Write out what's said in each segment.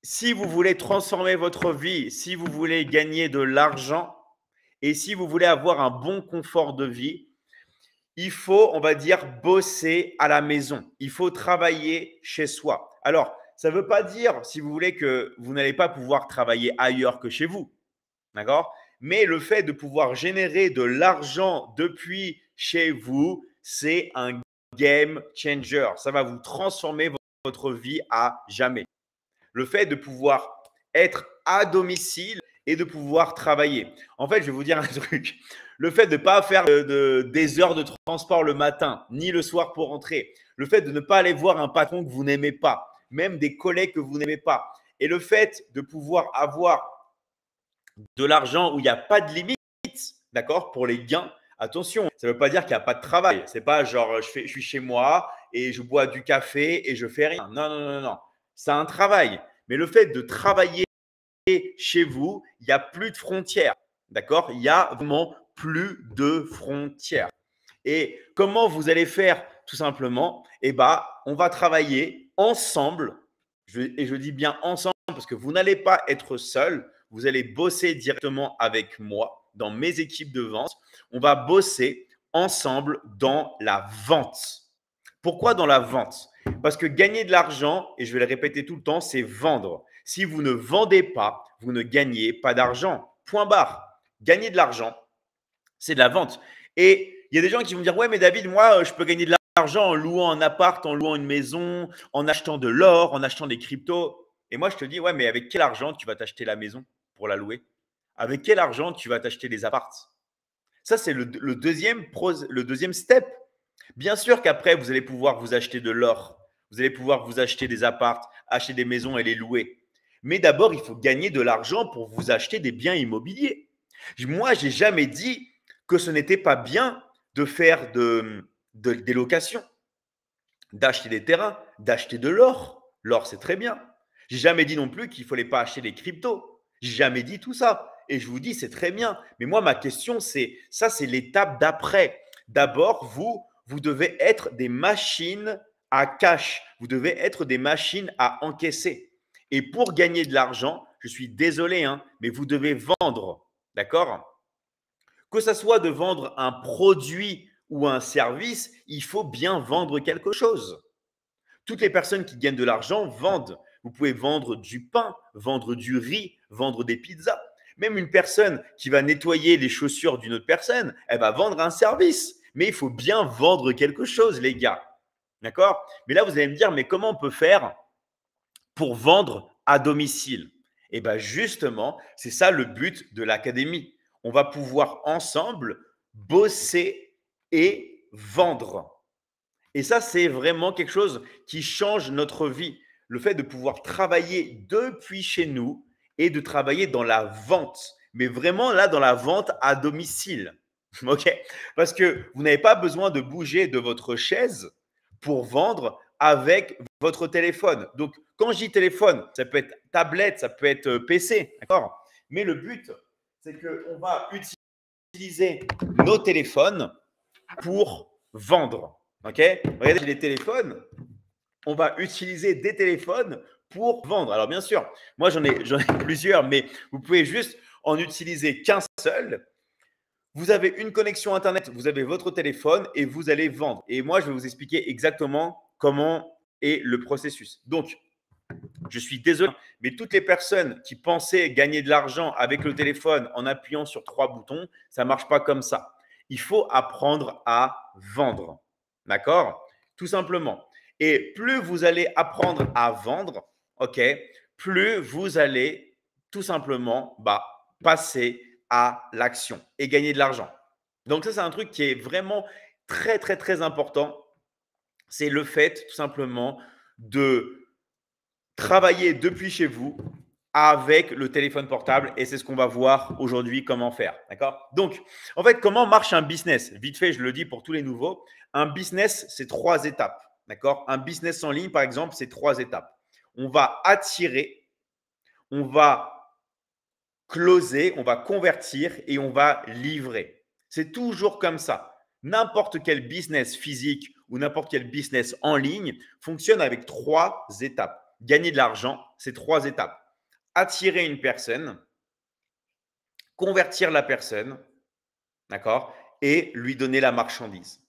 Si vous voulez transformer votre vie, si vous voulez gagner de l'argent et si vous voulez avoir un bon confort de vie, il faut, on va dire, bosser à la maison. Il faut travailler chez soi. Alors, ça ne veut pas dire, si vous voulez, que vous n'allez pas pouvoir travailler ailleurs que chez vous. D'accord? Mais le fait de pouvoir générer de l'argent depuis chez vous, c'est un game changer. Ça va vous transformer votre vie à jamais. Le fait de pouvoir être à domicile et de pouvoir travailler. En fait, je vais vous dire un truc. Le fait de ne pas faire des heures de transport le matin, ni le soir pour rentrer. Le fait de ne pas aller voir un patron que vous n'aimez pas, même des collègues que vous n'aimez pas. Et le fait de pouvoir avoir de l'argent où il n'y a pas de limite, d'accord, pour les gains. Attention, ça ne veut pas dire qu'il n'y a pas de travail. C'est pas genre je suis chez moi et je bois du café et je fais rien. Non, non, non, non. C'est un travail. Mais le fait de travailler chez vous, il n'y a plus de frontières. D'accord? Il n'y a vraiment plus de frontières. Et comment vous allez faire tout simplement? Eh bien, on va travailler ensemble. Et je dis bien ensemble parce que vous n'allez pas être seul. Vous allez bosser directement avec moi dans mes équipes de vente. On va bosser ensemble dans la vente. Pourquoi dans la vente? Parce que gagner de l'argent, et je vais le répéter tout le temps, c'est vendre. Si vous ne vendez pas, vous ne gagnez pas d'argent. Point barre. Gagner de l'argent, c'est de la vente. Et il y a des gens qui vont me dire, ouais, mais David, moi, je peux gagner de l'argent en louant un appart, en louant une maison, en achetant de l'or, en achetant des cryptos. Et moi, je te dis, ouais, mais avec quel argent tu vas t'acheter la maison pour la louer? Avec quel argent tu vas t'acheter les apparts? Ça, c'est le deuxième step. Bien sûr qu'après, vous allez pouvoir vous acheter de l'or. Vous allez pouvoir vous acheter des apparts, acheter des maisons et les louer. Mais d'abord, il faut gagner de l'argent pour vous acheter des biens immobiliers. Moi, je n'ai jamais dit que ce n'était pas bien de faire des locations, d'acheter des terrains, d'acheter de l'or. L'or, c'est très bien. J'ai jamais dit non plus qu'il ne fallait pas acheter des cryptos. J'ai jamais dit tout ça. Et je vous dis, c'est très bien. Mais moi, ma question, c'est ça, c'est l'étape d'après. D'abord, vous devez être des machines à cash. Vous devez être des machines à encaisser. Et pour gagner de l'argent, je suis désolé, hein, mais vous devez vendre. D'accord? Que ça soit de vendre un produit ou un service, il faut bien vendre quelque chose. Toutes les personnes qui gagnent de l'argent vendent. Vous pouvez vendre du pain, vendre du riz, vendre des pizzas. Même une personne qui va nettoyer les chaussures d'une autre personne, elle va vendre un service. Mais il faut bien vendre quelque chose, les gars. D'accord? Mais là, vous allez me dire, mais comment on peut faire pour vendre à domicile? Et bien justement, c'est ça le but de l'académie. On va pouvoir ensemble bosser et vendre. Et ça, c'est vraiment quelque chose qui change notre vie. Le fait de pouvoir travailler depuis chez nous et de travailler dans la vente. Mais vraiment là, dans la vente à domicile. OK? Parce que vous n'avez pas besoin de bouger de votre chaise pour vendre avec votre téléphone. Donc, quand je dis téléphone, ça peut être tablette, ça peut être PC. D'accord? Mais le but, c'est qu'on va utiliser nos téléphones pour vendre. OK? Regardez, j'ai des téléphones. On va utiliser des téléphones pour vendre. Alors, bien sûr, moi, j'en ai plusieurs, mais vous pouvez juste en utiliser qu'un seul. Vous avez une connexion Internet, vous avez votre téléphone et vous allez vendre. Et moi, je vais vous expliquer exactement comment est le processus. Donc, je suis désolé, mais toutes les personnes qui pensaient gagner de l'argent avec le téléphone en appuyant sur 3 boutons, ça ne marche pas comme ça. Il faut apprendre à vendre. D'accord? Tout simplement. Et plus vous allez apprendre à vendre, OK, plus vous allez tout simplement passer à l'action et gagner de l'argent. Donc ça, c'est un truc qui est vraiment très, très, très important. C'est le fait tout simplement de travailler depuis chez vous avec le téléphone portable et c'est ce qu'on va voir aujourd'hui comment faire. D'accord? Donc, en fait, comment marche un business? Vite fait, je le dis pour tous les nouveaux. Un business, c'est 3 étapes. D'accord? Un business en ligne, par exemple, c'est 3 étapes. On va attirer, on va closer, on va convertir et on va livrer. C'est toujours comme ça. N'importe quel business physique ou n'importe quel business en ligne fonctionne avec 3 étapes. Gagner de l'argent, c'est 3 étapes. Attirer une personne, convertir la personne, d'accord, et lui donner la marchandise.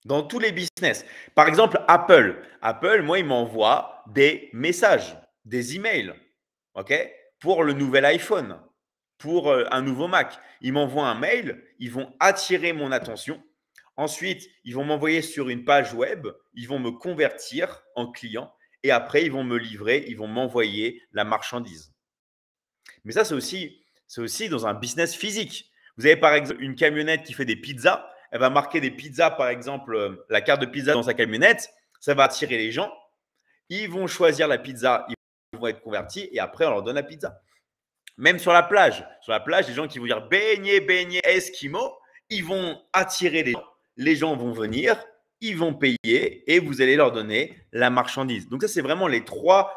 Dans tous les business. Par exemple, Apple. Apple, moi, il m'envoie des messages, des emails, OK, pour le nouvel iPhone, pour un nouveau Mac. Ils m'envoient un mail, ils vont attirer mon attention. Ensuite, ils vont m'envoyer sur une page web, ils vont me convertir en client et après, ils vont me livrer, ils vont m'envoyer la marchandise. Mais ça, c'est aussi dans un business physique. Vous avez par exemple une camionnette qui fait des pizzas. Elle va marquer des pizzas, par exemple, la carte de pizza dans sa camionnette. Ça va attirer les gens. Ils vont choisir la pizza, ils vont être convertis et après, on leur donne la pizza. Même sur la plage. Sur la plage, les gens qui vont dire beignet, beignet, esquimau, ils vont attirer les gens. Les gens vont venir, ils vont payer et vous allez leur donner la marchandise. Donc ça, c'est vraiment les trois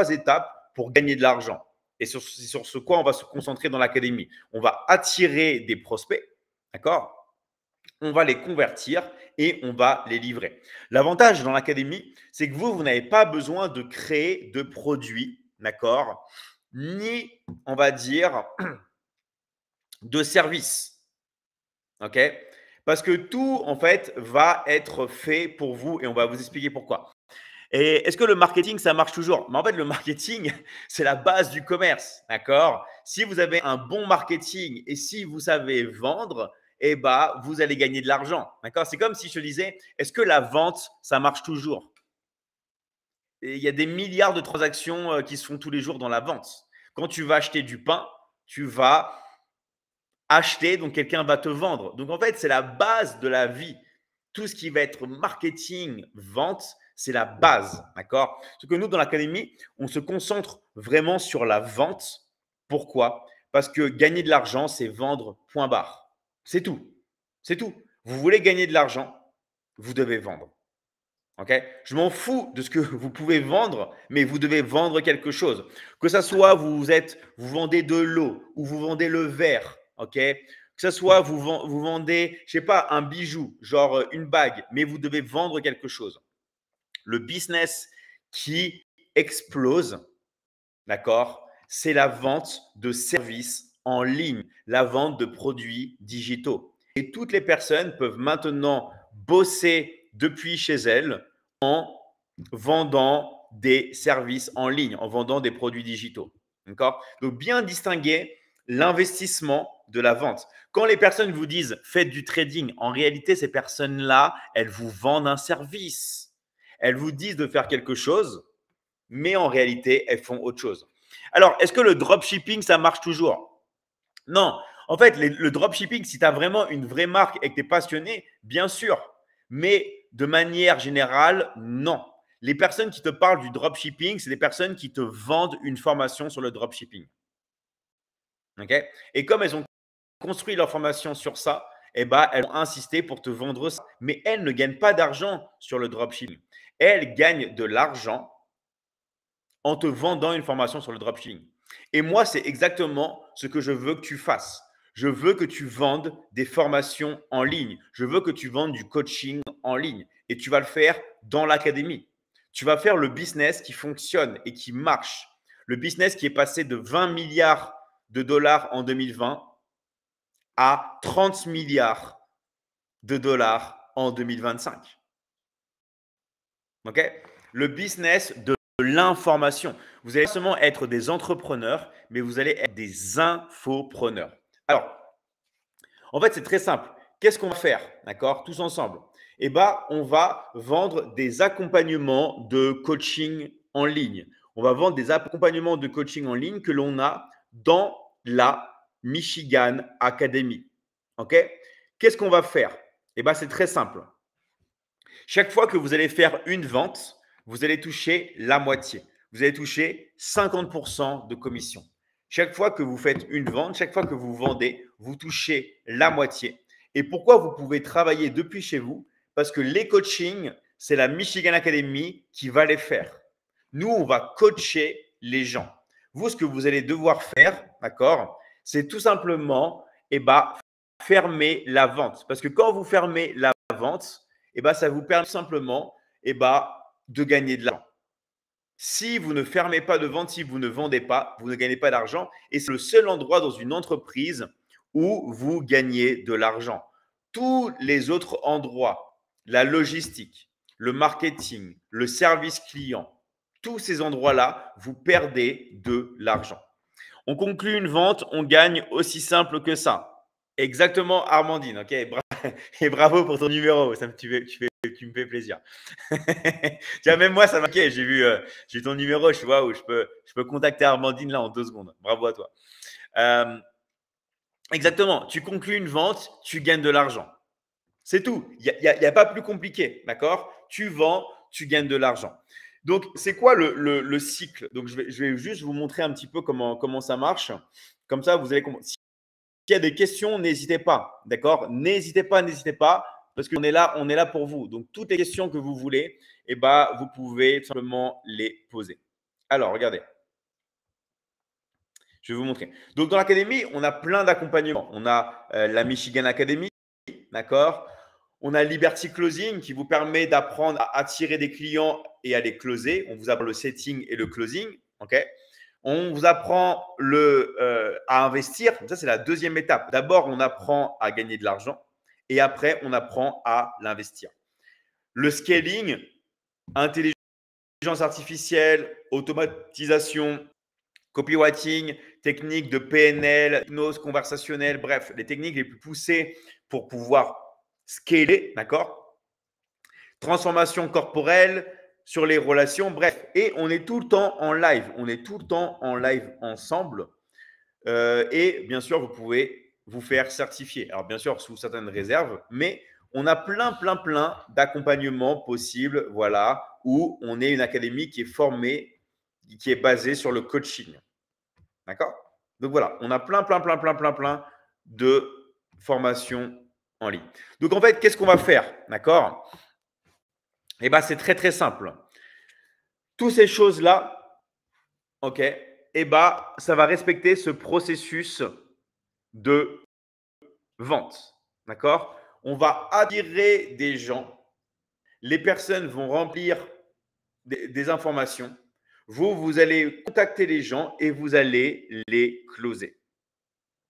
étapes pour gagner de l'argent. Et c'est sur ce quoi on va se concentrer dans l'académie. On va attirer des prospects, d'accord? On va les convertir et on va les livrer. L'avantage dans l'académie, c'est que vous n'avez pas besoin de créer de produits, d'accord? Ni, on va dire, de services, ok? Parce que tout, en fait, va être fait pour vous et on va vous expliquer pourquoi. Et est-ce que le marketing, ça marche toujours? Mais en fait, le marketing, c'est la base du commerce, d'accord? Si vous avez un bon marketing et si vous savez vendre, eh ben, vous allez gagner de l'argent, d'accord? C'est comme si je te disais, est-ce que la vente, ça marche toujours? Et il y a des milliards de transactions qui se font tous les jours dans la vente. Quand tu vas acheter du pain, tu vas acheter, donc quelqu'un va te vendre. Donc en fait, c'est la base de la vie. Tout ce qui va être marketing, vente, c'est la base, d'accord? Parce que nous, dans l'académie, on se concentre vraiment sur la vente. Pourquoi? Parce que gagner de l'argent, c'est vendre, point barre. C'est tout. C'est tout. Vous voulez gagner de l'argent, vous devez vendre. Ok? Je m'en fous de ce que vous pouvez vendre, mais vous devez vendre quelque chose. Que ce soit vous vendez de l'eau ou vous vendez le verre, ok? Que ce soit vous vendez, je sais pas, un bijou, genre une bague, mais vous devez vendre quelque chose. Le business qui explose, d'accord? C'est la vente de services en ligne, la vente de produits digitaux. Et toutes les personnes peuvent maintenant bosser depuis chez elles en vendant des services en ligne, en vendant des produits digitaux. D'accord? Donc, bien distinguer l'investissement de la vente. Quand les personnes vous disent faites du trading, en réalité, ces personnes-là, elles vous vendent un service. Elles vous disent de faire quelque chose, mais en réalité, elles font autre chose. Alors, est-ce que le dropshipping, ça marche toujours? Non. En fait, le dropshipping, si tu as vraiment une vraie marque et que tu es passionné, bien sûr. Mais de manière générale, non. Les personnes qui te parlent du dropshipping, c'est des personnes qui te vendent une formation sur le dropshipping. Okay? Et comme elles ont construit leur formation sur ça, eh ben, elles ont insisté pour te vendre ça. Mais elles ne gagnent pas d'argent sur le dropshipping. Elles gagnent de l'argent en te vendant une formation sur le dropshipping. Et moi, c'est exactement ce que je veux que tu fasses. Je veux que tu vendes des formations en ligne. Je veux que tu vendes du coaching en ligne. Et tu vas le faire dans l'académie. Tu vas faire le business qui fonctionne et qui marche. Le business qui est passé de 20 milliards de dollars en 2020 à 30 milliards de dollars en 2025. OK? Le business de l'information. Vous allez seulement être des entrepreneurs, mais vous allez être des infopreneurs. Alors, en fait, c'est très simple. Qu'est-ce qu'on va faire, d'accord, tous ensemble? Eh bien, on va vendre des accompagnements de coaching en ligne. On va vendre des accompagnements de coaching en ligne que l'on a dans la Michigan Academy. OK? Qu'est-ce qu'on va faire? Eh bien, c'est très simple. Chaque fois que vous allez faire une vente, vous allez toucher la moitié. Vous allez toucher 50% de commission. Chaque fois que vous faites une vente, chaque fois que vous vendez, vous touchez la moitié. Et pourquoi vous pouvez travailler depuis chez vous? Parce que les coachings, c'est la Michigan Academy qui va les faire. Nous, on va coacher les gens. Vous, ce que vous allez devoir faire, d'accord, c'est tout simplement fermer la vente. Parce que quand vous fermez la vente, ça vous permet simplement de gagner de l'argent. Si vous ne fermez pas de vente, si vous ne vendez pas, vous ne gagnez pas d'argent. Et c'est le seul endroit dans une entreprise où vous gagnez de l'argent. Tous les autres endroits, la logistique, le marketing, le service client, tous ces endroits-là, vous perdez de l'argent. On conclut une vente, on gagne aussi simple que ça. Exactement, Armandine. Ok, et bravo pour ton numéro. Tu me fais plaisir. Tu vois, même moi, ça m'a marqué. J'ai ton numéro. Je vois où je peux contacter Armandine là en 2 secondes. Bravo à toi. Exactement. Tu conclus une vente, tu gagnes de l'argent. C'est tout. Il n'y a pas plus compliqué. D'accord? Tu vends, tu gagnes de l'argent. Donc, c'est quoi le cycle? Donc, je vais juste vous montrer un petit peu comment ça marche. Comme ça, vous allez comprendre. S'il y a des questions, n'hésitez pas. D'accord? N'hésitez pas, parce qu'on est là pour vous. Donc, toutes les questions que vous voulez, eh ben, vous pouvez tout simplement les poser. Alors, regardez. Je vais vous montrer. Donc, dans l'académie, on a plein d'accompagnements. On a la Michigan Academy, d'accord? On a Liberty Closing qui vous permet d'apprendre à attirer des clients et à les closer. On vous apprend le setting et le closing. Ok. On vous apprend à investir. Ça, c'est la deuxième étape. D'abord, on apprend à gagner de l'argent et après, on apprend à l'investir. Le scaling, intelligence artificielle, automatisation, copywriting, techniques de PNL, hypnose conversationnelle, bref, les techniques les plus poussées pour pouvoir scaler, d'accord? Transformation corporelle sur les relations, bref. Et on est tout le temps en live. On est tout le temps en live ensemble. Et bien sûr, vous pouvez vous faire certifier. Alors, bien sûr, sous certaines réserves, mais on a plein d'accompagnements possibles, voilà, où on est une académie qui est formée, qui est basée sur le coaching. D'accord? Donc voilà, on a plein de formations en ligne. Donc en fait, qu'est-ce qu'on va faire? D'accord? Eh bien, c'est très simple. Toutes ces choses-là, ok, eh ben, ça va respecter ce processus de vente. D'accord? On va attirer des gens. Les personnes vont remplir des informations. Vous allez contacter les gens et vous allez les closer.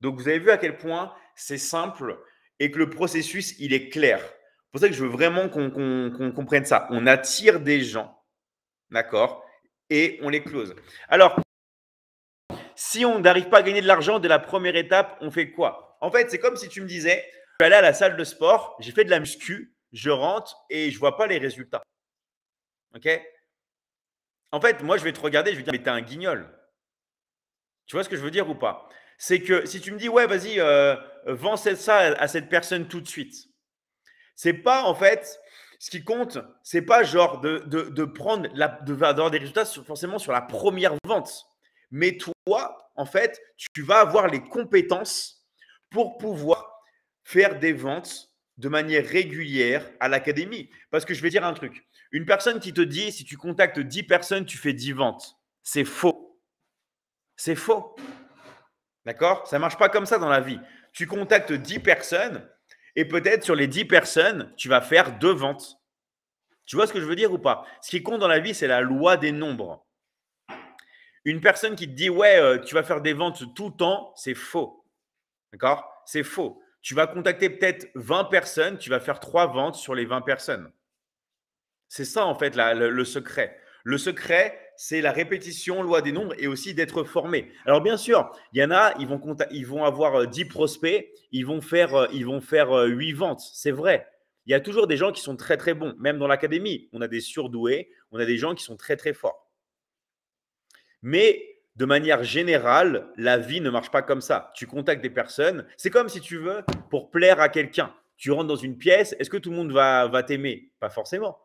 Donc, vous avez vu à quel point c'est simple et que le processus, il est clair. C'est pour ça que je veux vraiment qu'on comprenne ça. On attire des gens, d'accord, et on les close. Alors, si on n'arrive pas à gagner de l'argent dès la première étape, on fait quoi? En fait, c'est comme si tu me disais, je suis allé à la salle de sport, j'ai fait de la muscu, je rentre et je ne vois pas les résultats. OK? En fait, moi, je vais te regarder, je vais te dire, mais t'es un guignol. Tu vois ce que je veux dire ou pas? C'est que si tu me dis, ouais, vas-y, vends ça à cette personne tout de suite. C'est pas, en fait, ce qui compte, c'est pas genre de prendre, d'avoir des résultats forcément sur la première vente. Mais toi, en fait, tu vas avoir les compétences pour pouvoir faire des ventes de manière régulière à l'académie. Parce que je vais dire un truc. Une personne qui te dit, si tu contactes 10 personnes, tu fais 10 ventes. C'est faux. C'est faux. D'accord? Ça ne marche pas comme ça dans la vie. Tu contactes 10 personnes et peut-être sur les 10 personnes, tu vas faire 2 ventes. Tu vois ce que je veux dire ou pas? Ce qui compte dans la vie, c'est la loi des nombres. Une personne qui te dit, ouais, tu vas faire des ventes tout le temps, c'est faux. D'accord? C'est faux. Tu vas contacter peut-être 20 personnes, tu vas faire 3 ventes sur les 20 personnes. C'est ça, en fait, le secret. Le secret, c'est la répétition, loi des nombres et aussi d'être formé. Alors, bien sûr, il y en a, ils vont avoir 10 prospects, ils vont faire 8 ventes. C'est vrai. Il y a toujours des gens qui sont très bons. Même dans l'académie, on a des surdoués, on a des gens qui sont très forts. Mais de manière générale, la vie ne marche pas comme ça. Tu contactes des personnes. C'est comme si tu veux, pour plaire à quelqu'un. Tu rentres dans une pièce, est-ce que tout le monde va t'aimer? Pas forcément.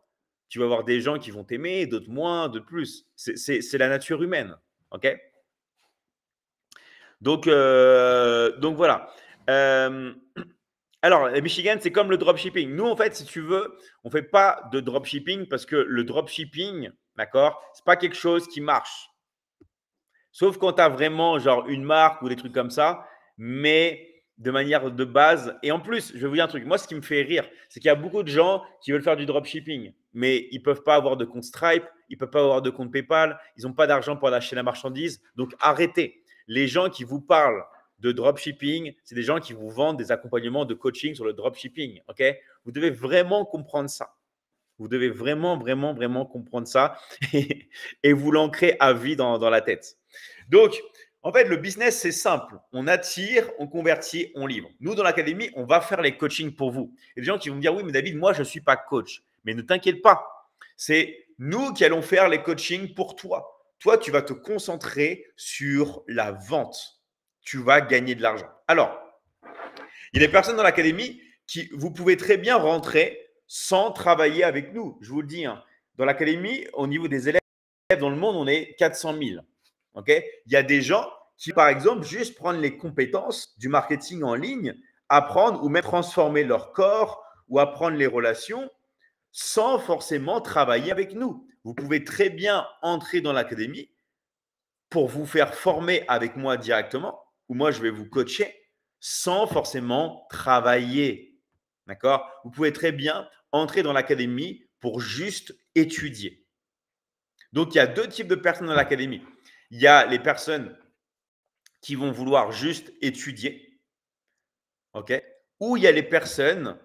Tu vas avoir des gens qui vont t'aimer, d'autres moins, d'autres plus. C'est la nature humaine. OK? Donc voilà. Alors, Michigan, c'est comme le dropshipping. Nous, en fait, si tu veux, on ne fait pas de dropshipping parce que le dropshipping, d'accord, ce n'est pas quelque chose qui marche. Sauf quand tu as vraiment genre une marque ou des trucs comme ça, mais de manière de base. Et en plus, je vais vous dire un truc. Moi, ce qui me fait rire, c'est qu'il y a beaucoup de gens qui veulent faire du dropshipping, mais ils ne peuvent pas avoir de compte Stripe, ils ne peuvent pas avoir de compte PayPal, ils n'ont pas d'argent pour acheter la marchandise. Donc, arrêtez. Les gens qui vous parlent de dropshipping, c'est des gens qui vous vendent des accompagnements de coaching sur le dropshipping. Okay, vous devez vraiment comprendre ça. Vous devez vraiment, vraiment, vraiment comprendre ça et vous l'ancrer à vie dans la tête. Donc, en fait, le business, c'est simple. On attire, on convertit, on livre. Nous, dans l'académie, on va faire les coachings pour vous. Il y a des gens qui vont me dire, oui, mais David, moi, je ne suis pas coach. Mais ne t'inquiète pas. C'est nous qui allons faire les coachings pour toi. Toi, tu vas te concentrer sur la vente. Tu vas gagner de l'argent. Alors, il y a des personnes dans l'académie qui, vous pouvez très bien rentrer sans travailler avec nous. Je vous le dis, hein, dans l'académie, au niveau des élèves dans le monde, on est 400 000. Okay, il y a des gens qui, par exemple, juste prennent les compétences du marketing en ligne, apprendre ou même transformer leur corps ou apprendre les relations sans forcément travailler avec nous. Vous pouvez très bien entrer dans l'académie pour vous faire former avec moi directement, ou moi, je vais vous coacher sans forcément travailler. D'accord? Vous pouvez très bien entrer dans l'académie pour juste étudier. Donc, il y a deux types de personnes dans l'académie. Il y a les personnes qui vont vouloir juste étudier, ok? Ou il y a les personnes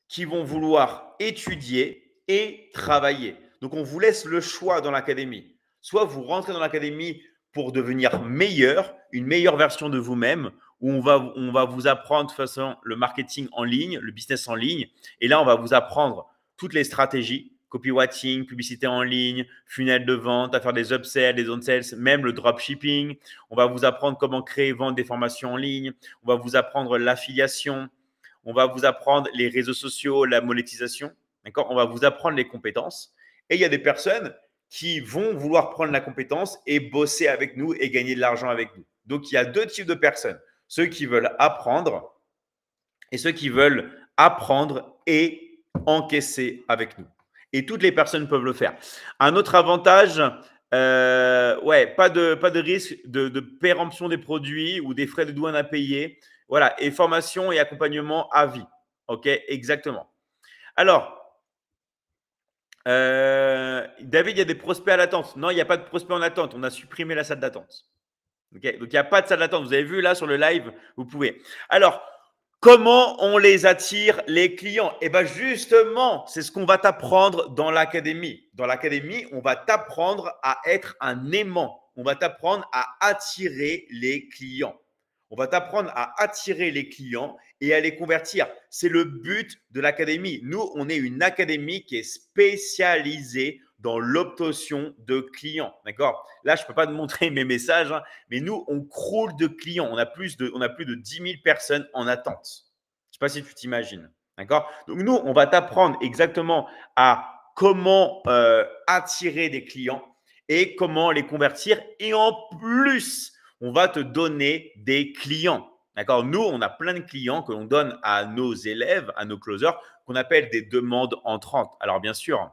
qui vont vouloir étudier et travailler. Donc, on vous laisse le choix dans l'académie. Soit vous rentrez dans l'académie pour devenir meilleur, une meilleure version de vous-même, où on va vous apprendre de toute façon le marketing en ligne, le business en ligne. Et là, on va vous apprendre toutes les stratégies, copywriting, publicité en ligne, funnel de vente, à faire des upsells, des downsells, même le dropshipping. On va vous apprendre comment créer et vendre des formations en ligne. On va vous apprendre l'affiliation. On va vous apprendre les réseaux sociaux, la monétisation. D'accord? On va vous apprendre les compétences. Et il y a des personnes qui vont vouloir prendre la compétence et bosser avec nous et gagner de l'argent avec nous. Donc, il y a deux types de personnes. Ceux qui veulent apprendre et ceux qui veulent apprendre et encaisser avec nous. Et toutes les personnes peuvent le faire. Un autre avantage, pas de risque de péremption des produits ou des frais de douane à payer. Voilà, et formation et accompagnement à vie. OK, exactement. Alors, David, il y a des prospects à l'attente. Non, il n'y a pas de prospects en attente. On a supprimé la salle d'attente. Okay, donc, il n'y a pas de salle d'attente. Vous avez vu là sur le live, vous pouvez. Alors, comment on les attire, les clients? Eh bien, justement, c'est ce qu'on va t'apprendre dans l'académie. Dans l'académie, on va t'apprendre à être un aimant. On va t'apprendre à attirer les clients. On va t'apprendre à attirer les clients et à les convertir. C'est le but de l'académie. Nous, on est une académie qui est spécialisée dans l'obtention de clients. D'accord? Là, je ne peux pas te montrer mes messages, hein, mais nous, on croule de clients. On a plus de 10 000 personnes en attente. Je ne sais pas si tu t'imagines. D'accord? Donc, nous, on va t'apprendre exactement à comment attirer des clients et comment les convertir. Et en plus, on va te donner des clients. D'accord? Nous, on a plein de clients que l'on donne à nos élèves, à nos closers, qu'on appelle des demandes entrantes. Alors, bien sûr,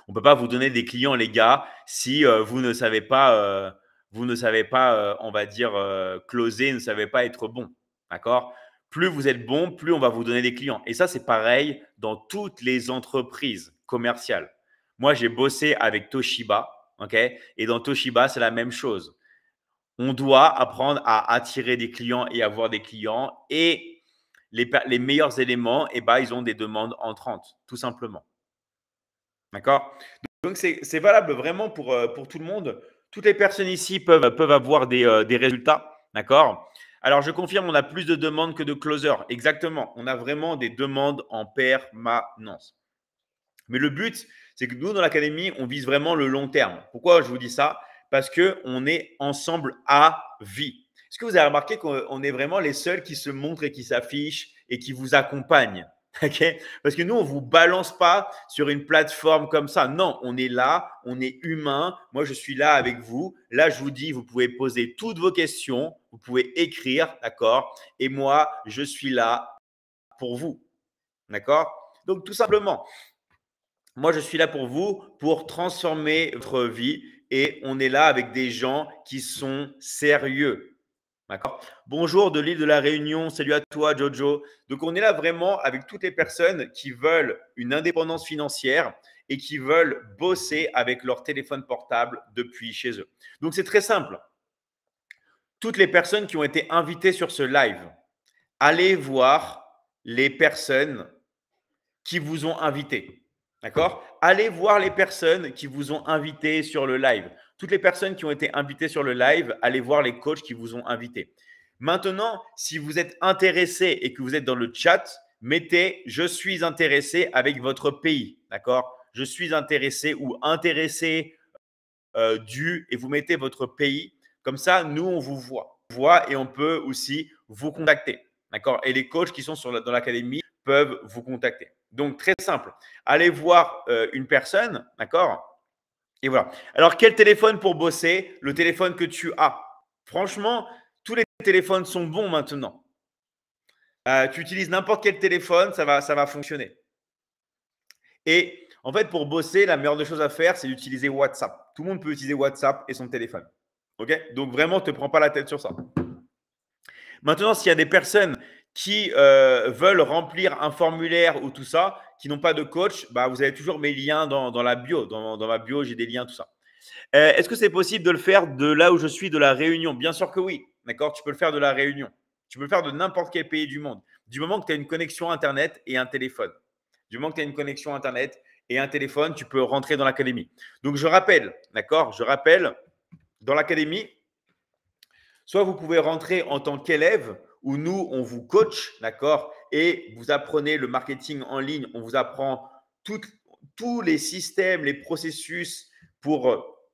on ne peut pas vous donner des clients, les gars, si vous ne savez pas, on va dire, closer, ne savez pas être bon. D'accord? Plus vous êtes bon, plus on va vous donner des clients. Et ça, c'est pareil dans toutes les entreprises commerciales. Moi, j'ai bossé avec Toshiba, ok? Et dans Toshiba, c'est la même chose. On doit apprendre à attirer des clients et avoir des clients. Et les meilleurs éléments, ils ont des demandes entrantes, tout simplement. D'accord? Donc, c'est valable vraiment pour tout le monde. Toutes les personnes ici peuvent avoir des résultats. D'accord? Alors, je confirme, on a plus de demandes que de closers. Exactement. On a vraiment des demandes en permanence. Mais le but, c'est que nous, dans l'académie, on vise vraiment le long terme. Pourquoi je vous dis ça? Parce qu'on est ensemble à vie. Est-ce que vous avez remarqué qu'on est vraiment les seuls qui se montrent et qui s'affichent et qui vous accompagnent? Okay? Parce que nous, on ne vous balance pas sur une plateforme comme ça. Non, on est là, on est humain. Moi, je suis là avec vous. Là, je vous dis, vous pouvez poser toutes vos questions, vous pouvez écrire, d'accord? Et moi, je suis là pour vous, d'accord? Donc, tout simplement, moi, je suis là pour vous, pour transformer votre vie et on est là avec des gens qui sont sérieux. D'accord? Bonjour de l'île de la Réunion, salut à toi Jojo. Donc on est là vraiment avec toutes les personnes qui veulent une indépendance financière et qui veulent bosser avec leur téléphone portable depuis chez eux. Donc, c'est très simple. Toutes les personnes qui ont été invitées sur ce live, allez voir les personnes qui vous ont invité. D'accord? Allez voir les personnes qui vous ont invité sur le live. Toutes les personnes qui ont été invitées sur le live, allez voir les coachs qui vous ont invité. Maintenant, si vous êtes intéressé et que vous êtes dans le chat, mettez « Je suis intéressé » avec votre pays. D'accord? Je suis intéressé ou intéressé du et vous mettez votre pays. Comme ça, nous, on vous voit et on peut aussi vous contacter. D'accord? Et les coachs qui sont dans l'académie peuvent vous contacter. Donc, très simple. Allez voir une personne, d'accord? Et voilà. Alors, quel téléphone pour bosser? Le téléphone que tu as. Franchement, tous les téléphones sont bons maintenant. Tu utilises n'importe quel téléphone, ça va fonctionner. Et en fait, pour bosser, la meilleure des choses à faire, c'est d'utiliser WhatsApp. Tout le monde peut utiliser WhatsApp et son téléphone. OK? Donc, vraiment, ne te prends pas la tête sur ça. Maintenant, s'il y a des personnes qui veulent remplir un formulaire ou tout ça, qui n'ont pas de coach, bah, vous avez toujours mes liens dans la bio. Dans ma bio, j'ai des liens, tout ça. Est-ce que c'est possible de le faire de là où je suis, de la Réunion? Bien sûr que oui. D'accord? Tu peux le faire de la Réunion. Tu peux le faire de n'importe quel pays du monde. Du moment que tu as une connexion Internet et un téléphone. Du moment que tu as une connexion Internet et un téléphone, tu peux rentrer dans l'académie. Donc, je rappelle, d'accord? Je rappelle, dans l'académie, soit vous pouvez rentrer en tant qu'élève où nous, on vous coach, d'accord? Et vous apprenez le marketing en ligne. On vous apprend tous les systèmes, les processus pour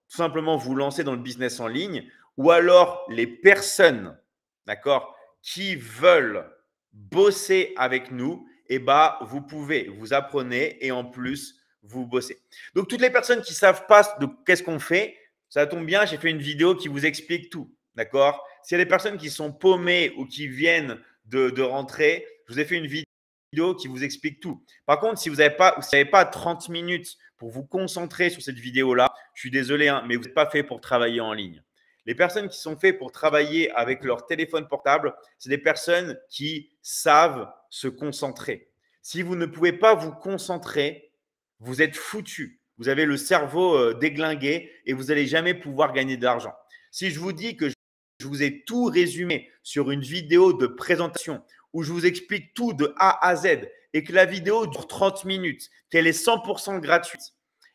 tout simplement vous lancer dans le business en ligne. Ou alors les personnes, d'accord, qui veulent bosser avec nous, eh ben, vous pouvez, vous apprenez et en plus, vous bossez. Donc, toutes les personnes qui ne savent pas de qu'est-ce qu'on fait, ça tombe bien, j'ai fait une vidéo qui vous explique tout. D'accord? S'il y a des personnes qui sont paumées ou qui viennent de rentrer, je vous ai fait une vidéo qui vous explique tout. Par contre, si vous n'avez pas 30 minutes pour vous concentrer sur cette vidéo-là, je suis désolé, hein, mais vous n'êtes pas fait pour travailler en ligne. Les personnes qui sont faites pour travailler avec leur téléphone portable, c'est des personnes qui savent se concentrer. Si vous ne pouvez pas vous concentrer, vous êtes foutu. Vous avez le cerveau déglingué et vous n'allez jamais pouvoir gagner de l'argent. Si je vous dis que je vous ai tout résumé sur une vidéo de présentation où je vous explique tout de A à Z et que la vidéo dure 30 minutes, qu'elle est 100% gratuite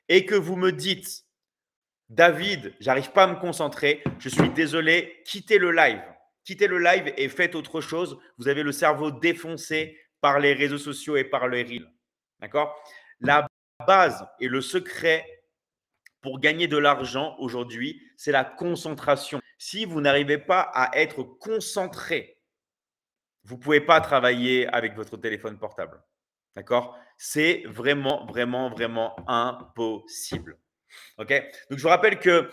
et que vous me dites « David, j'arrive pas à me concentrer, je suis désolé, quittez le live. Quittez le live et faites autre chose. Vous avez le cerveau défoncé par les réseaux sociaux et par les reels. » D'accord? La base et le secret pour gagner de l'argent aujourd'hui, c'est la concentration. Si vous n'arrivez pas à être concentré, vous ne pouvez pas travailler avec votre téléphone portable. D'accord? C'est vraiment, vraiment, vraiment impossible. OK? Donc, je vous rappelle que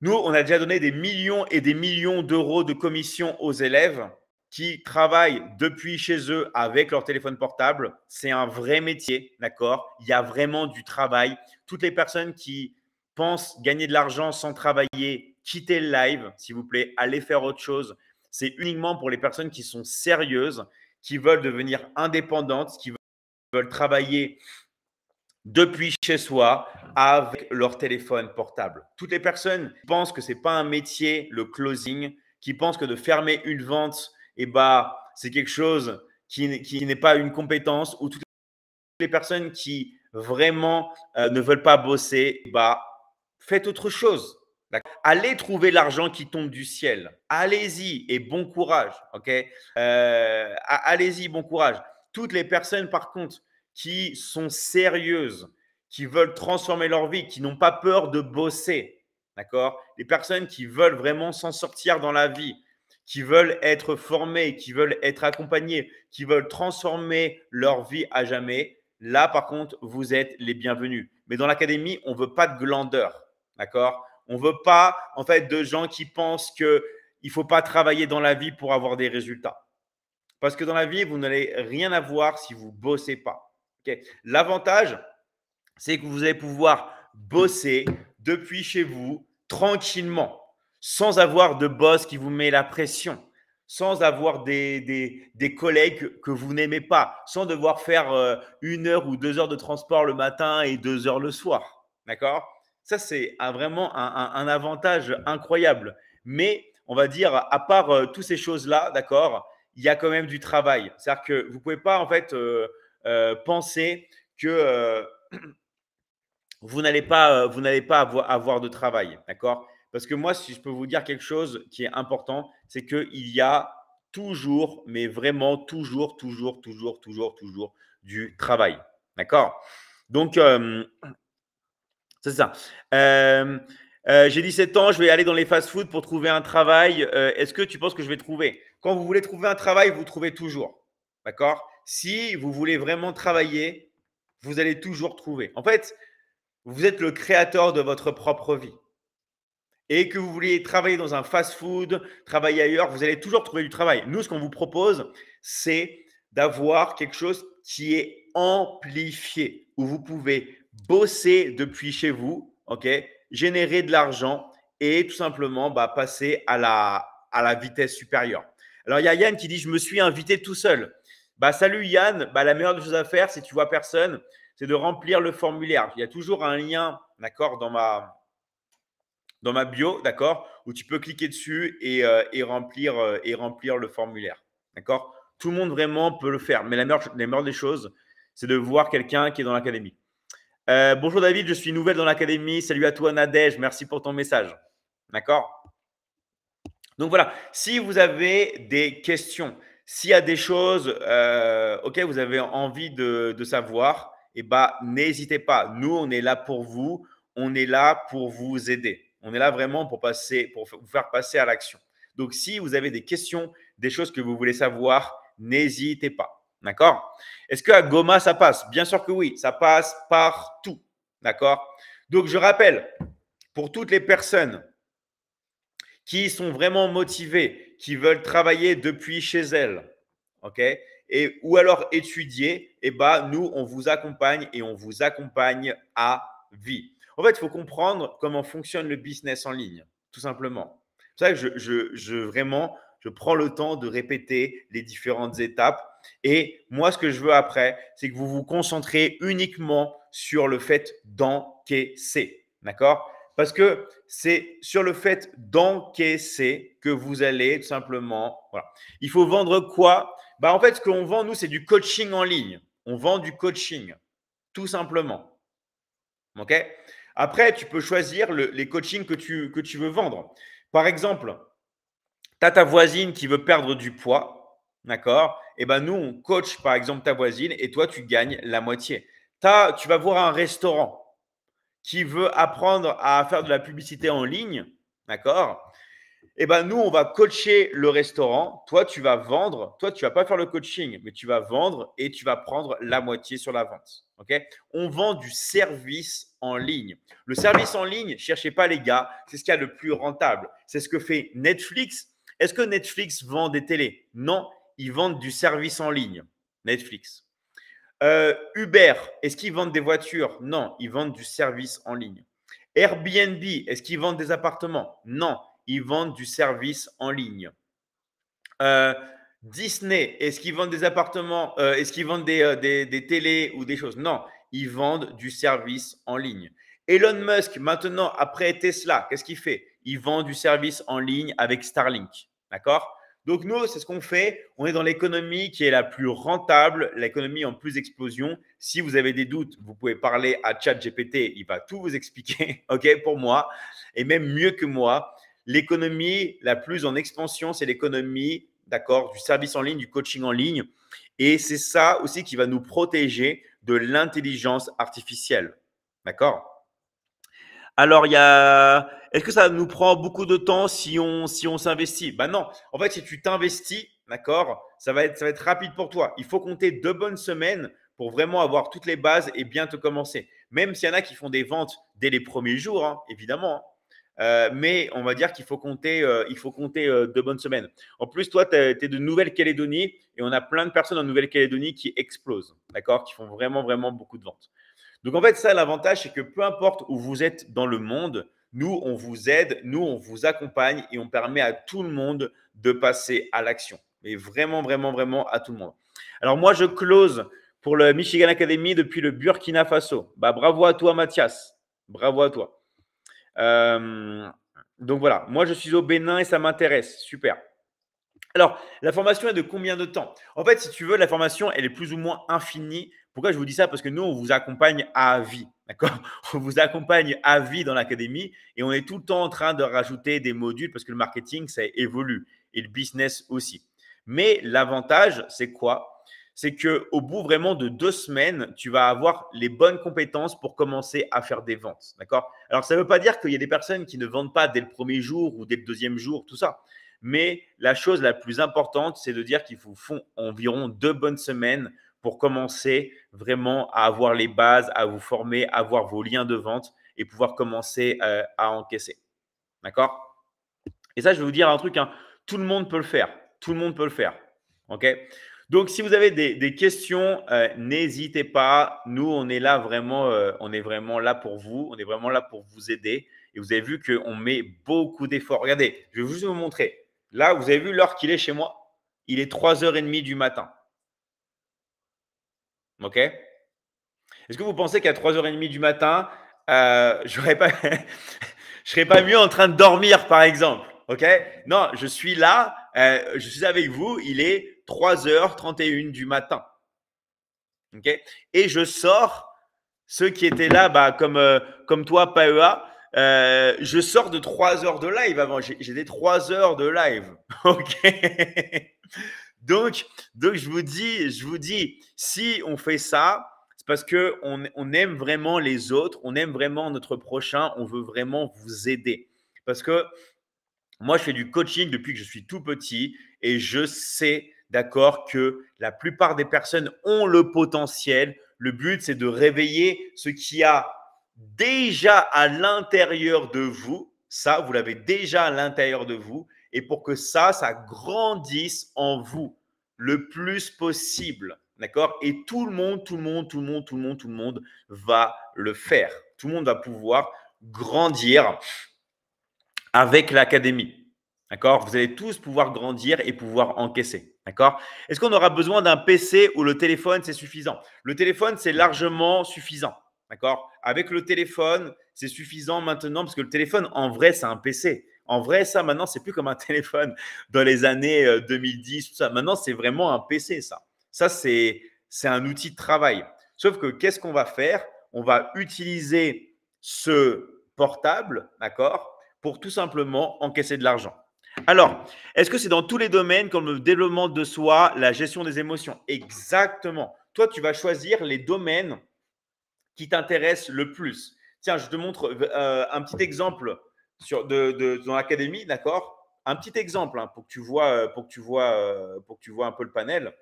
nous, on a déjà donné des millions et des millions d'euros de commissions aux élèves qui travaillent depuis chez eux avec leur téléphone portable. C'est un vrai métier, d'accord? Il y a vraiment du travail. Toutes les personnes qui pensent gagner de l'argent sans travailler, quittez le live, s'il vous plaît, allez faire autre chose. C'est uniquement pour les personnes qui sont sérieuses, qui veulent devenir indépendantes, qui veulent travailler depuis chez soi avec leur téléphone portable. Toutes les personnes qui pensent que ce n'est pas un métier, le closing, qui pensent que de fermer une vente, eh ben, c'est quelque chose qui n'est pas une compétence, ou toutes les personnes qui vraiment ne veulent pas bosser, bah, faites autre chose. Allez trouver l'argent qui tombe du ciel. Allez-y et bon courage. Okay, allez-y, bon courage. Toutes les personnes, par contre, qui sont sérieuses, qui veulent transformer leur vie, qui n'ont pas peur de bosser, d'accord? Les personnes qui veulent vraiment s'en sortir dans la vie, qui veulent être formées, qui veulent être accompagnées, qui veulent transformer leur vie à jamais, là, par contre, vous êtes les bienvenus. Mais dans l'académie, on ne veut pas de glandeurs, d'accord? On ne veut pas, en fait, de gens qui pensent qu'il ne faut pas travailler dans la vie pour avoir des résultats. Parce que dans la vie, vous n'allez rien avoir si vous ne bossez pas. Okay? L'avantage, c'est que vous allez pouvoir bosser depuis chez vous tranquillement, sans avoir de boss qui vous met la pression. sans avoir des collègues que vous n'aimez pas, sans devoir faire 1 heure ou 2 heures de transport le matin et 2 heures le soir. D'accord? Ça, c'est vraiment un avantage incroyable. Mais on va dire, à part toutes ces choses-là, d'accord, il y a quand même du travail. C'est-à-dire que vous ne pouvez pas en fait penser que vous n'allez pas avoir de travail, d'accord? Parce que moi, si je peux vous dire quelque chose qui est important, c'est qu'il y a toujours, mais vraiment toujours, toujours, toujours, toujours, toujours du travail, d'accord? Donc, c'est ça. Euh, j'ai 17 ans, je vais aller dans les fast-foods pour trouver un travail. Est-ce que tu penses que je vais trouver? Quand vous voulez trouver un travail, vous trouvez toujours, d'accord? Si vous voulez vraiment travailler, vous allez toujours trouver. En fait, vous êtes le créateur de votre propre vie. Et que vous vouliez travailler dans un fast-food, travailler ailleurs, vous allez toujours trouver du travail. Nous, ce qu'on vous propose, c'est d'avoir quelque chose qui est amplifié, où vous pouvez bosser depuis chez vous, ok, générer de l'argent et tout simplement passer à la vitesse supérieure. Alors, il y a Yann qui dit, je me suis invité tout seul. Salut Yann, la meilleure des choses à faire, si tu vois personne, c'est de remplir le formulaire. Il y a toujours un lien, d'accord, dans ma bio, d'accord, où tu peux cliquer dessus et remplir le formulaire. D'accord? Tout le monde vraiment peut le faire. Mais la meilleure des choses, c'est de voir quelqu'un qui est dans l'académie. Bonjour David, je suis nouvelle dans l'académie. Salut à toi Nadège, merci pour ton message. D'accord? Donc voilà, si vous avez des questions, s'il y a des choses auxquelles vous avez envie de savoir, n'hésitez pas. Nous, on est là pour vous. On est là pour vous aider. On est là vraiment pour vous faire passer à l'action. Donc, si vous avez des questions, des choses que vous voulez savoir, n'hésitez pas. D'accord? Est-ce qu'à Goma, ça passe? Bien sûr que oui, ça passe partout. D'accord? Donc, je rappelle, pour toutes les personnes qui sont vraiment motivées, qui veulent travailler depuis chez elles, ok, ou alors étudier, nous, on vous accompagne et on vous accompagne à vie. En fait, il faut comprendre comment fonctionne le business en ligne, tout simplement. C'est pour ça que je prends le temps de répéter les différentes étapes. Et moi, ce que je veux après, c'est que vous vous concentrez uniquement sur le fait d'encaisser. D'accord? Parce que c'est sur le fait d'encaisser que vous allez tout simplement. Voilà. Il faut vendre quoi? En fait, ce qu'on vend, nous, c'est du coaching en ligne. On vend du coaching, tout simplement. OK? Après, tu peux choisir les coachings que tu veux vendre. Par exemple, tu as ta voisine qui veut perdre du poids. D'accord? Nous, on coach, par exemple, ta voisine et toi, tu gagnes la moitié. Tu vas voir un restaurant qui veut apprendre à faire de la publicité en ligne, d'accord? Nous, on va coacher le restaurant. Toi, tu vas vendre. Toi, tu vas pas faire le coaching, mais tu vas vendre et tu vas prendre la moitié sur la vente. OK? On vend du service en ligne. Le service en ligne, cherchez pas les gars, c'est ce qu'il y a de plus rentable. C'est ce que fait Netflix. Est-ce que Netflix vend des télés? Non, ils vendent du service en ligne. Netflix. Uber, est-ce qu'ils vendent des voitures? Non, ils vendent du service en ligne. Airbnb, est-ce qu'ils vendent des appartements? Non, ils vendent du service en ligne. Disney, est-ce qu'ils vendent des appartements? Est-ce qu'ils vendent des télés ou des choses? Non, ils vendent du service en ligne. Elon Musk, maintenant, après Tesla, qu'est-ce qu'il fait? Il vend du service en ligne avec Starlink. D'accord? Donc, nous, c'est ce qu'on fait. On est dans l'économie qui est la plus rentable, l'économie en plus explosion. Si vous avez des doutes, vous pouvez parler à ChatGPT. Il va tout vous expliquer, OK, pour moi, et même mieux que moi. L'économie la plus en expansion, c'est l'économie, d'accord, du service en ligne, du coaching en ligne. Et c'est ça aussi qui va nous protéger de l'intelligence artificielle. D'accord? Alors, est-ce que ça nous prend beaucoup de temps si on s'investit? Non. En fait, si tu t'investis, d'accord, ça va être rapide pour toi. Il faut compter 2 bonnes semaines pour vraiment avoir toutes les bases et bien te commencer. Même s'il y en a qui font des ventes dès les premiers jours, hein, évidemment, hein. Mais on va dire qu'il faut compter, 2 bonnes semaines. En plus, toi, tu es de Nouvelle-Calédonie et on a plein de personnes en Nouvelle-Calédonie qui explosent, d'accord, qui font vraiment, vraiment beaucoup de ventes. Donc, en fait, ça, l'avantage, c'est que peu importe où vous êtes dans le monde, Nous, on vous aide, nous, on vous accompagne et on permet à tout le monde de passer à l'action. Mais vraiment, vraiment, vraiment à tout le monde. Alors moi, je close pour le Michigan Academy depuis le Burkina Faso. Bah, bravo à toi, Mathias. Bravo à toi. Donc voilà, moi, je suis au Bénin et ça m'intéresse. Super. Alors, la formation est de combien de temps? En fait, si tu veux, la formation, elle est plus ou moins infinie. Pourquoi je vous dis ça? Parce que nous, on vous accompagne à vie. D'accord? On vous accompagne à vie dans l'académie et on est tout le temps en train de rajouter des modules parce que le marketing, ça évolue et le business aussi. Mais l'avantage, c'est quoi? C'est qu'au bout vraiment de 2 semaines, tu vas avoir les bonnes compétences pour commencer à faire des ventes. D'accord? Alors, ça ne veut pas dire qu'il y a des personnes qui ne vendent pas dès le premier jour ou dès le deuxième jour, tout ça. Mais la chose la plus importante, c'est de dire qu'il vous faut environ 2 bonnes semaines pour commencer vraiment à avoir les bases, à vous former, à avoir vos liens de vente et pouvoir commencer à encaisser. D'accord? Et ça, je vais vous dire un truc, hein, tout le monde peut le faire. Tout le monde peut le faire. OK? Donc, si vous avez des questions, n'hésitez pas. Nous, on est là vraiment, on est vraiment là pour vous. On est vraiment là pour vous aider. Et vous avez vu qu'on met beaucoup d'efforts. Regardez, je vais juste vous montrer. Là, vous avez vu l'heure qu'il est chez moi? Il est 3h30 du matin. OK? Est-ce que vous pensez qu'à 3h30 du matin, je serais pas mieux en train de dormir, par exemple? OK? Non, je suis là, je suis avec vous, il est 3h31 du matin. OK? Et je sors, ceux qui étaient là, bah, comme toi, PAEA, je sors de 3 heures de live avant. J'ai des 3 heures de live. OK? Donc je vous dis, si on fait ça, c'est parce qu'on aime vraiment les autres, on aime vraiment notre prochain, on veut vraiment vous aider. Parce que moi, je fais du coaching depuis que je suis tout petit et je sais, d'accord, que la plupart des personnes ont le potentiel. Le but, c'est de réveiller ce qui a déjà à l'intérieur de vous. Ça, vous l'avez déjà à l'intérieur de vous. Et pour que ça grandisse en vous le plus possible. D'accord? Et tout le monde, tout le monde, tout le monde, tout le monde, tout le monde va le faire. Tout le monde va pouvoir grandir avec l'académie. D'accord? Vous allez tous pouvoir grandir et pouvoir encaisser. D'accord? Est-ce qu'on aura besoin d'un PC ou le téléphone, c'est suffisant? Le téléphone, c'est largement suffisant. D'accord? Avec le téléphone, c'est suffisant maintenant parce que le téléphone, en vrai, c'est un PC. En vrai, ça, maintenant, c'est plus comme un téléphone dans les années 2010, tout ça. Maintenant, c'est vraiment un PC, ça. Ça, c'est un outil de travail. Sauf que qu'est-ce qu'on va faire? On va utiliser ce portable, d'accord, pour tout simplement encaisser de l'argent. Alors, est-ce que c'est dans tous les domaines comme le développement de soi, la gestion des émotions? Exactement. Toi, tu vas choisir les domaines qui t'intéressent le plus. Tiens, je te montre un petit exemple dans l'académie, d'accord? Un petit exemple pour que tu vois, pour que tu vois un peu le panel.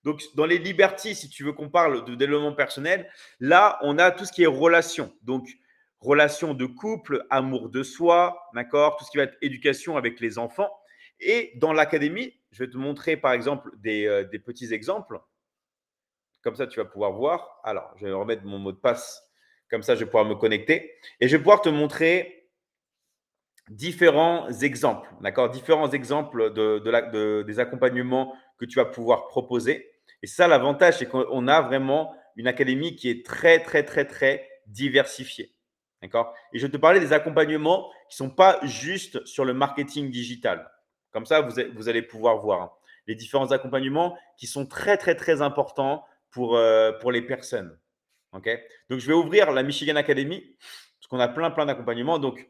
Donc, dans les liberties, si tu veux qu'on parle de développement personnel, là, on a tout ce qui est relations. Donc, relations de couple, amour de soi, d'accord? Tout ce qui va être éducation avec les enfants. Et dans l'académie, je vais te montrer par exemple des petits exemples. Comme ça, tu vas pouvoir voir. Alors, je vais remettre mon mot de passe. Comme ça, je vais pouvoir me connecter. Et je vais pouvoir te montrer différents exemples, d'accord? Différents exemples des accompagnements que tu vas pouvoir proposer. Et ça, l'avantage, c'est qu'on a vraiment une académie qui est très, très, très, très diversifiée. D'accord? Et je vais te parler des accompagnements qui ne sont pas juste sur le marketing digital. Comme ça, vous allez pouvoir voir hein, les différents accompagnements qui sont très, très, très importants pour les personnes. Okay? Donc, je vais ouvrir la Michigan Academy parce qu'on a plein, plein d'accompagnements. Donc,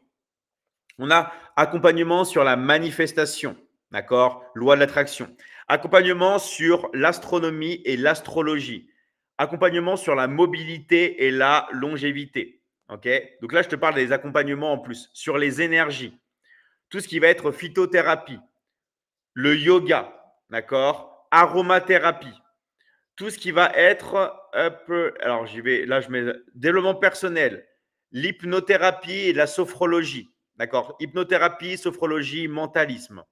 on a accompagnement sur la manifestation, d'accord? Loi de l'attraction. Accompagnement sur l'astronomie et l'astrologie. Accompagnement sur la mobilité et la longévité. OK? Donc là, je te parle des accompagnements en plus sur les énergies. Tout ce qui va être phytothérapie, le yoga, d'accord? Aromathérapie. Tout ce qui va être, alors j'y vais, là je mets développement personnel, l'hypnothérapie et la sophrologie. D'accord? Hypnothérapie, sophrologie, mentalisme.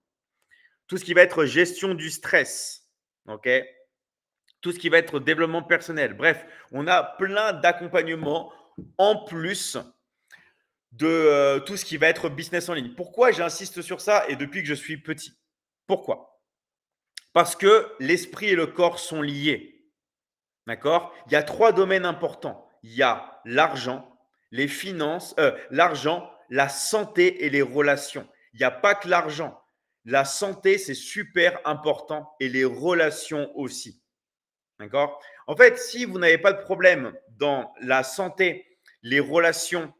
Tout ce qui va être gestion du stress. OK? Tout ce qui va être développement personnel. Bref, on a plein d'accompagnements en plus de tout ce qui va être business en ligne. Pourquoi j'insiste sur ça et depuis que je suis petit? Pourquoi? Parce que l'esprit et le corps sont liés. D'accord? Il y a 3 domaines importants. Il y a l'argent, les finances, l'argent, la santé et les relations. Il n'y a pas que l'argent. La santé, c'est super important et les relations aussi. D'accord? En fait, si vous n'avez pas de problème dans la santé, les relations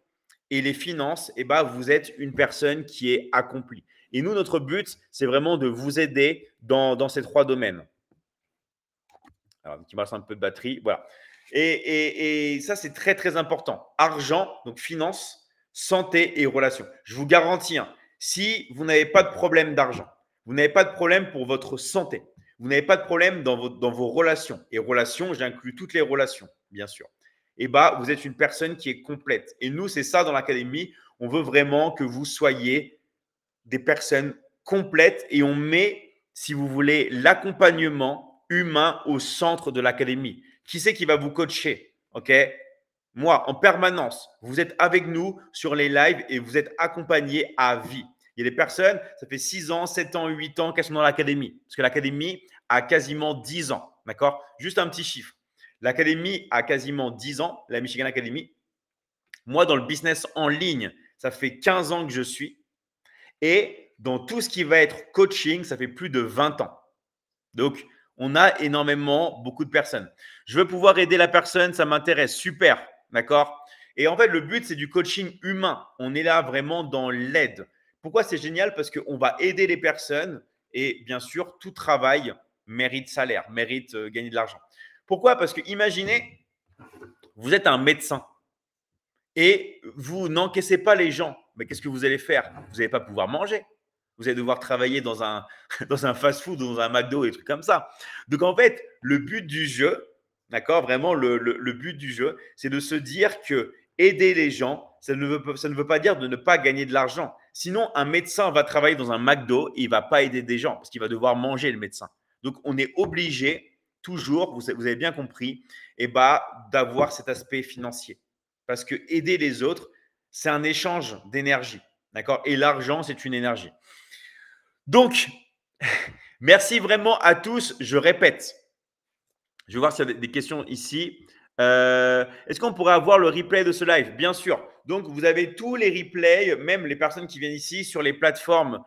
et les finances, eh ben, vous êtes une personne qui est accomplie. Et nous, notre but, c'est vraiment de vous aider dans ces 3 domaines. Alors, il me reste un peu de batterie. Voilà. Et ça, c'est très, très important. Argent, donc finances, santé et relations. Je vous garantis, hein, si vous n'avez pas de problème d'argent, vous n'avez pas de problème pour votre santé, vous n'avez pas de problème dans vos relations, et relations, j'inclus toutes les relations, bien sûr, et bah, vous êtes une personne qui est complète. Et nous, c'est ça dans l'académie. On veut vraiment que vous soyez des personnes complètes et on met, si vous voulez, l'accompagnement humain au centre de l'académie. Qui c'est qui va vous coacher? Ok? Moi, en permanence, vous êtes avec nous sur les lives et vous êtes accompagnés à vie. Il y a des personnes, ça fait 6 ans, 7 ans, 8 ans qu'elles sont dans l'académie. Parce que l'académie a quasiment 10 ans. D'accord? Juste un petit chiffre. L'académie a quasiment 10 ans, la Michigan Academy. Moi, dans le business en ligne, ça fait 15 ans que je suis. Et dans tout ce qui va être coaching, ça fait plus de 20 ans. Donc, on a énormément, beaucoup de personnes. Je veux pouvoir aider la personne, ça m'intéresse. Super, d'accord? Et en fait, le but, c'est du coaching humain. On est là vraiment dans l'aide. Pourquoi c'est génial? Parce qu'on va aider les personnes et bien sûr, tout travail mérite salaire, mérite gagner de l'argent. Pourquoi? Parce que imaginez, vous êtes un médecin et vous n'encaissez pas les gens. Mais qu'est-ce que vous allez faire? Vous n'allez pas pouvoir manger. Vous allez devoir travailler dans un, dans un fast-food, dans un McDo et des trucs comme ça. Donc en fait, le but du jeu, d'accord, vraiment le but du jeu, c'est de se dire que aider les gens, ça ne veut pas dire de ne pas gagner de l'argent. Sinon, un médecin va travailler dans un McDo et il ne va pas aider des gens parce qu'il va devoir manger le médecin. Donc on est obligé toujours, vous avez bien compris, eh ben, d'avoir cet aspect financier. Parce que aider les autres, c'est un échange d'énergie. D'accord? Et l'argent, c'est une énergie. Donc, merci vraiment à tous. Je répète, je vais voir s'il y a des questions ici. Est-ce qu'on pourrait avoir le replay de ce live? Bien sûr. Donc, vous avez tous les replays, même les personnes qui viennent ici sur les plateformes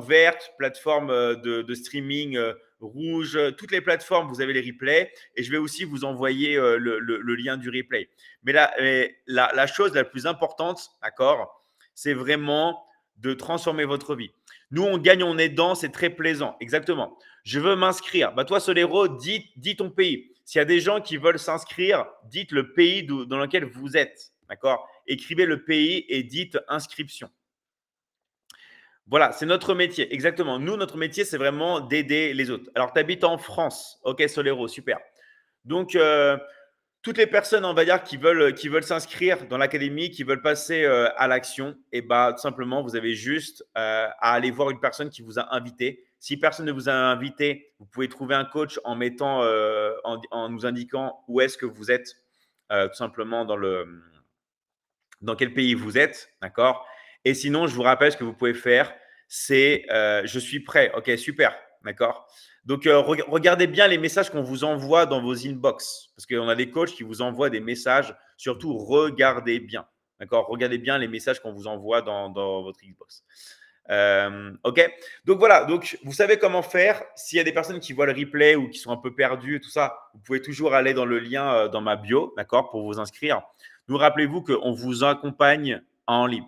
vertes, plateformes de streaming rouge, toutes les plateformes, vous avez les replays et je vais aussi vous envoyer le lien du replay. Mais la chose la plus importante, d'accord, c'est vraiment de transformer votre vie. Nous, on gagne en aidant, c'est très plaisant. Exactement. Je veux m'inscrire. Bah, toi, Solero, dis ton pays. S'il y a des gens qui veulent s'inscrire, dites le pays dans lequel vous êtes. D'accord? Écrivez le pays et dites inscription. Voilà, c'est notre métier. Exactement. Nous, notre métier, c'est vraiment d'aider les autres. Alors, tu habites en France. Ok, Solero, super. Donc, toutes les personnes, on va dire, qui veulent s'inscrire dans l'académie, qui veulent passer à l'action, et bah, tout simplement, vous avez juste à aller voir une personne qui vous a invité. Si personne ne vous a invité, vous pouvez trouver un coach en mettant, en nous indiquant où est-ce que vous êtes, tout simplement dans quel pays vous êtes, d'accord? Et sinon, je vous rappelle ce que vous pouvez faire, c'est je suis prêt. Ok, super, d'accord? Donc, regardez bien les messages qu'on vous envoie dans vos inbox. Parce qu'on a des coachs qui vous envoient des messages. Surtout, regardez bien. D'accord? Regardez bien les messages qu'on vous envoie dans votre inbox. OK? Donc, voilà. Donc, vous savez comment faire. S'il y a des personnes qui voient le replay ou qui sont un peu perdues, tout ça, vous pouvez toujours aller dans le lien dans ma bio, d'accord, pour vous inscrire. Nous, rappelez-vous qu'on vous accompagne en ligne.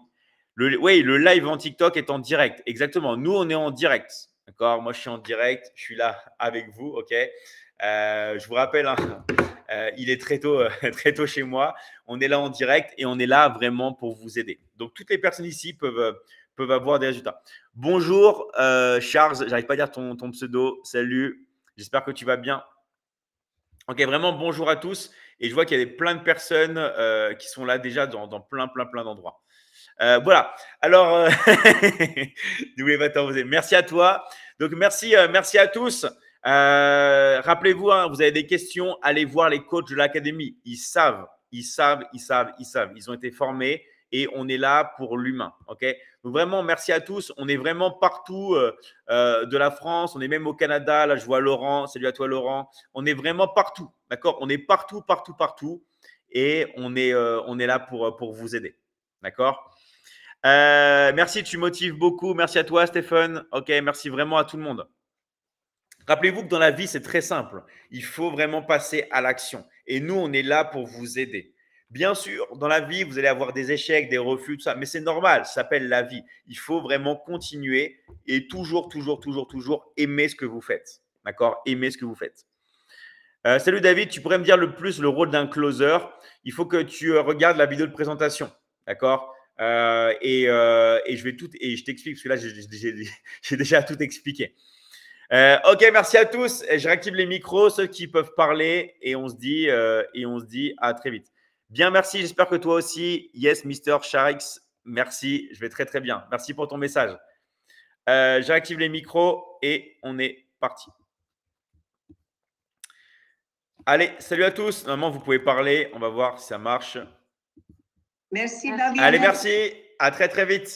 Oui, le live en TikTok est en direct. Exactement. Nous, on est en direct. D'accord? Moi, je suis en direct. Je suis là avec vous. OK? Je vous rappelle, hein, il est très tôt chez moi. On est là en direct et on est là vraiment pour vous aider. Donc, toutes les personnes ici peuvent avoir des résultats. Bonjour, Charles. J'arrive pas à dire ton pseudo. Salut. J'espère que tu vas bien. Ok, vraiment bonjour à tous. Et je vois qu'il y a plein de personnes qui sont là déjà dans plein d'endroits. Voilà. Alors, n'oubliez pas de t'envoyer. Merci à toi. Donc, merci à tous. Rappelez-vous, hein, vous avez des questions, allez voir les coachs de l'académie. Ils savent. Ils ont été formés et on est là pour l'humain. Ok. Donc vraiment, merci à tous. On est vraiment partout de la France. On est même au Canada. Là, je vois Laurent. Salut à toi, Laurent. On est vraiment partout. D'accord. On est partout, partout, partout. Et on est là pour vous aider. D'accord. Merci, tu motives beaucoup. Merci à toi, Stéphane. Ok, merci vraiment à tout le monde. Rappelez-vous que dans la vie, c'est très simple. Il faut vraiment passer à l'action. Et nous, on est là pour vous aider. Bien sûr, dans la vie, vous allez avoir des échecs, des refus, tout ça, mais c'est normal, ça s'appelle la vie. Il faut vraiment continuer et toujours, toujours, toujours, toujours aimer ce que vous faites. D'accord. Aimer ce que vous faites. Salut David, tu pourrais me dire le plus le rôle d'un closer. Il faut que tu regardes la vidéo de présentation. D'accord. Et je vais tout et je t'explique parce que là, j'ai déjà tout expliqué. Ok, merci à tous. Je réactive les micros, ceux qui peuvent parler, et on se dit à très vite. Bien, merci. J'espère que toi aussi. Yes, Mister Sharix. Merci. Je vais très très bien. Merci pour ton message. Je réactive les micros et on est parti. Allez, salut à tous. Normalement, vous pouvez parler. On va voir si ça marche. Merci, David. Allez, merci. À très très vite.